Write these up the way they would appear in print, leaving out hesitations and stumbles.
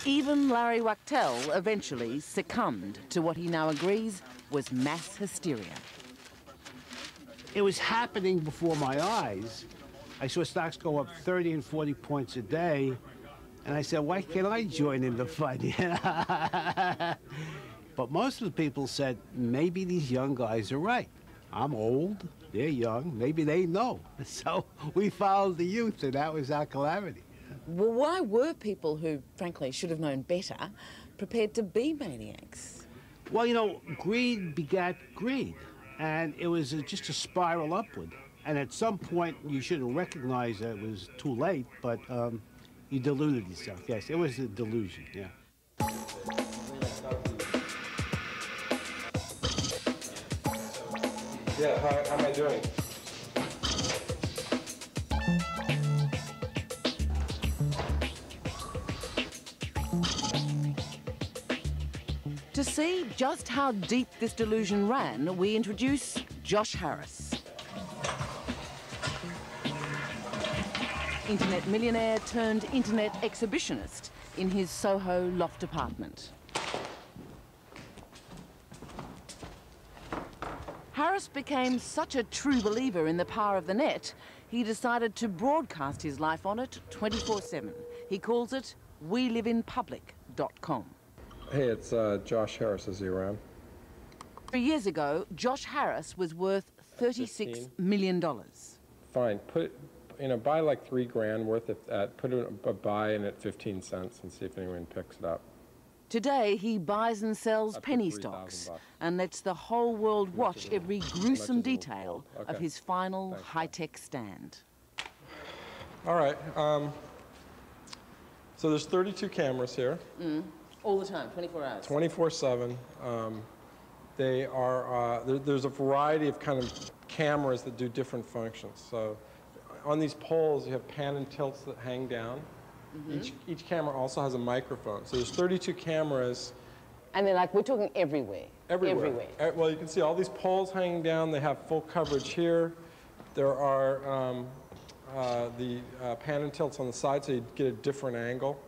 Even Larry Wachtel eventually succumbed to what he now agrees was mass hysteria. It was happening before my eyes. I saw stocks go up 30 and 40 points a day, and I said, why can't I join in the fun? But most of the people said, maybe these young guys are right. I'm old, they're young, maybe they know. So we followed the youth, and that was our calamity. Well, why were people who, frankly, should have known better, prepared to be maniacs? Well, you know, greed begat greed, and it was just a spiral upward. And at some point, you should have recognized that it was too late, but you deluded yourself. Yes, it was a delusion, yeah. Yeah, how am I doing? To see just how deep this delusion ran, we introduce Josh Harris. Internet millionaire turned internet exhibitionist in his Soho loft apartment. Harris became such a true believer in the power of the net, he decided to broadcast his life on it 24/7. He calls it weliveinpublic.com. Hey, it's Josh Harris. Is he around? 3 years ago, Josh Harris was worth $36 million. Fine. Buy like $3 grand worth put a buy in at 15 cents and see if anyone picks it up. Today, he buys and sells penny stocks and lets the whole world watch every gruesome detail of his final high-tech stand. All right. So there's 32 cameras here. All the time, 24 hours. 24/7. They are, there's a variety of kind of cameras that do different functions. So on these poles, you have pan and tilts that hang down. Each camera also has a microphone. So there's 32 cameras. And they're like, we're talking everywhere. Everywhere. Well, you can see all these poles hanging down. They have full coverage here. There are the pan and tilts on the side, so you get a different angle.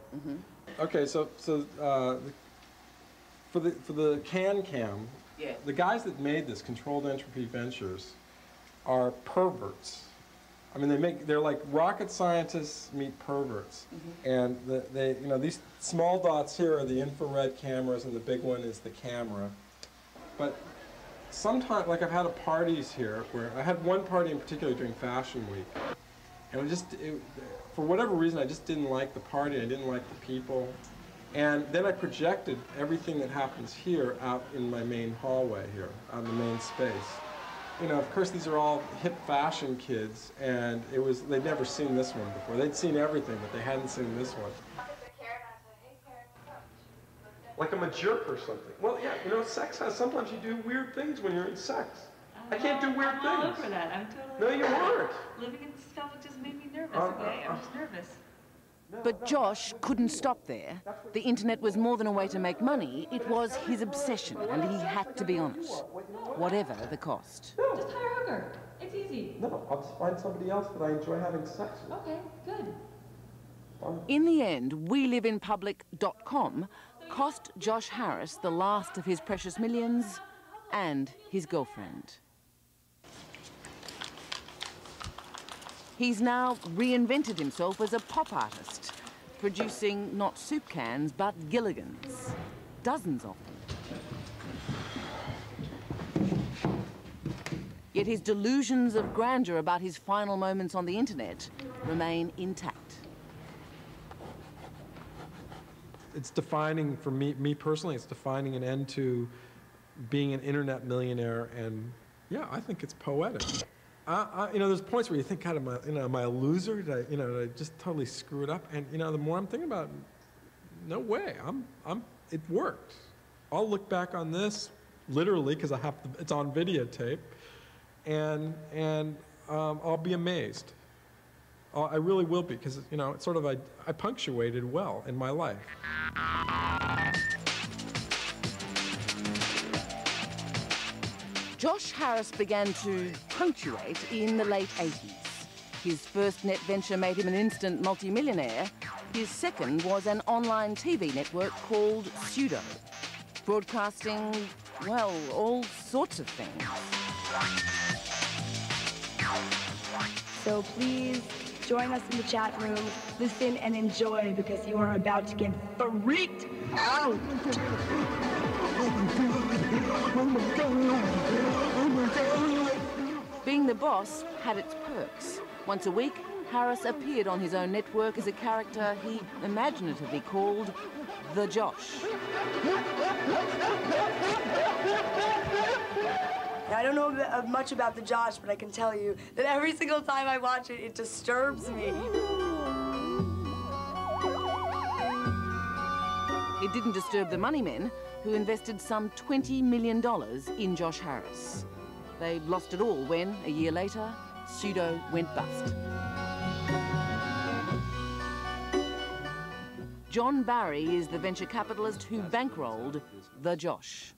Okay, so for the CAN-CAM, the guys that made this, Controlled Entropy Ventures, are perverts. I mean, they're like rocket scientists meet perverts. And these small dots here are the infrared cameras, and the big one is the camera. But sometimes, like I've had parties here, where I had one party in particular during Fashion Week, and for whatever reason, I just didn't like the party, I didn't like the people. And then I projected everything that happens here out in my main hallway here, on the main space. Of course, these are all hip fashion kids, and they'd never seen this one before. They'd seen everything, but they hadn't seen this one. Like I'm a jerk or something. Well, yeah, sex sometimes you do weird things when you're in sex. I can't do weird things. I'm all over that. I'm totally... No, you weren't. Living in Scotland just made me nervous, okay? I'm just nervous. But Josh couldn't stop there. The internet was more than a way to make money. It was his obsession, and he had to be on it, whatever the cost. Just hire a hooker. It's easy. No, I'll just find somebody else that I enjoy having sex with. Okay, good. In the end, weliveinpublic.com cost Josh Harris the last of his precious millions and his girlfriend. He's now reinvented himself as a pop artist, producing not soup cans, but Gilligans. Dozens of them. Yet his delusions of grandeur about his final moments on the internet remain intact. It's defining, for me personally, it's defining an end to being an internet millionaire, and yeah, I think it's poetic. There's points where you think, God, am I a loser? Did I just totally screw it up? And the more I'm thinking about it, no way. It worked. I'll look back on this literally because it's on videotape, and I'll be amazed. I really will be, because it's sort of I punctuated well in my life. Josh Harris began to punctuate in the late 80s. His first net venture made him an instant multimillionaire. His second was an online TV network called Pseudo, broadcasting, well, all sorts of things. So please join us in the chat room, listen and enjoy, because you are about to get freaked out. Being the boss had its perks. Once a week, Harris appeared on his own network as a character he imaginatively called the Josh. I don't know much about the Josh, but I can tell you that every single time I watch it, it disturbs me. It didn't disturb the money men, who invested some $20 million in Josh Harris. They lost it all when, a year later, Pseudo went bust. John Barry is the venture capitalist who bankrolled the Josh.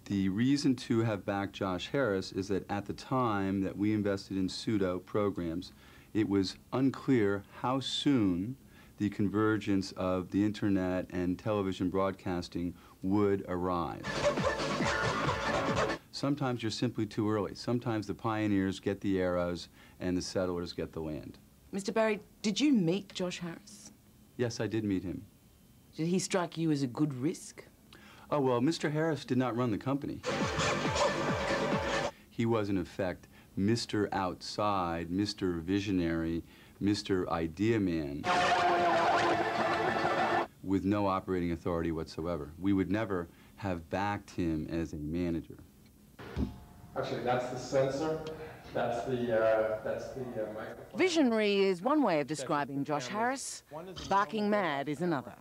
The reason to have backed Josh Harris is that at the time that we invested in pseudo programs, it was unclear how soon the convergence of the internet and television broadcasting would arrive. Sometimes you're simply too early. Sometimes the pioneers get the arrows and the settlers get the land. Mr. Barry, did you meet Josh Harris? Yes, I did meet him. Did he strike you as a good risk? Oh, well, Mr. Harris did not run the company. He was, in effect, Mr. Outside, Mr. Visionary, Mr. Idea Man, with no operating authority whatsoever. We would never have backed him as a manager. Actually, that's the sensor. That's the microphone. Visionary is one way of describing Josh Harris. Barking mad is another.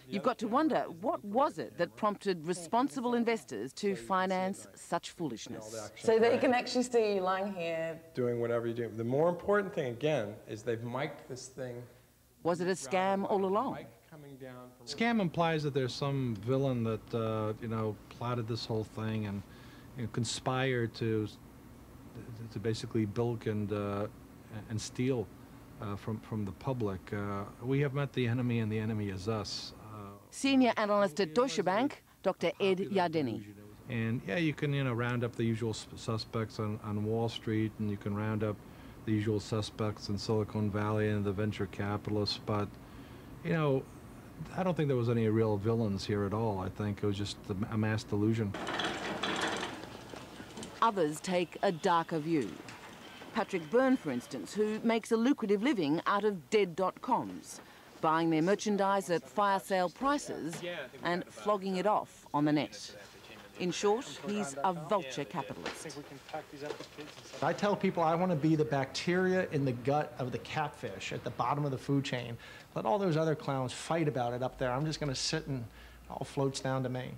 You've got to wonder, what was it that prompted responsible investors to finance such foolishness? So they can actually see you lying here. Doing whatever you do. The more important thing, again, is they've mic'd this thing. Was it a scam all along? Scam implies that there's some villain that, you know, plotted this whole thing and, you know, conspired to basically bilk and steal from the public. We have met the enemy, and the enemy is us. Senior analyst at Deutsche Bank, Dr. Ed Yardeni. And yeah, you can, you know, round up the usual suspects on Wall Street, and you can round up the usual suspects in Silicon Valley and the venture capitalists, but, you know, I don't think there was any real villains here at all. I think it was just a mass delusion. Others take a darker view. Patrick Byrne, for instance, who makes a lucrative living out of dead.coms, buying their merchandise at fire sale prices and flogging it off on the net. In short, he's a vulture capitalist. I tell people I want to be the bacteria in the gut of the catfish at the bottom of the food chain. Let all those other clowns fight about it up there. I'm just going to sit and it all floats down to me.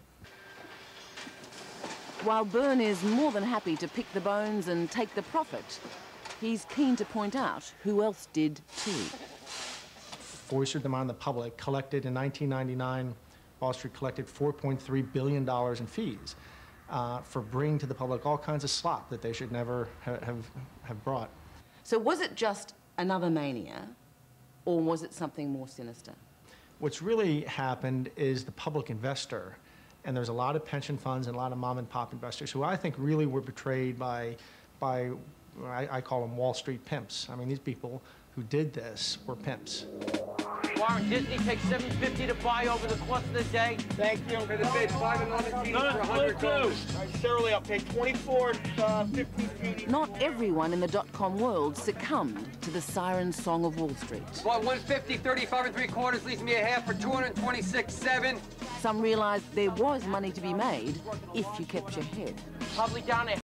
While Byrne is more than happy to pick the bones and take the profit, he's keen to point out who else did too. Foisted them on the public, collected in 1999, Wall Street collected $4.3 billion in fees for bringing to the public all kinds of slop that they should never have brought. So was it just another mania, or was it something more sinister? What's really happened is the public investor, and there's a lot of pension funds and a lot of mom and pop investors who I think really were betrayed by I call them Wall Street pimps. I mean, these people who did this were pimps. Warren, Disney takes $750 to buy over the course of the day. Thank you. I'm going to pay $5 and $1 for $100. Surely I'll pay $24, 15. Not everyone in the dot-com world succumbed to the siren song of Wall Street. Well, 150, 35 3/4 leaves me a half for 226.7. Some realized there was money to be made if you kept your head. Probably down to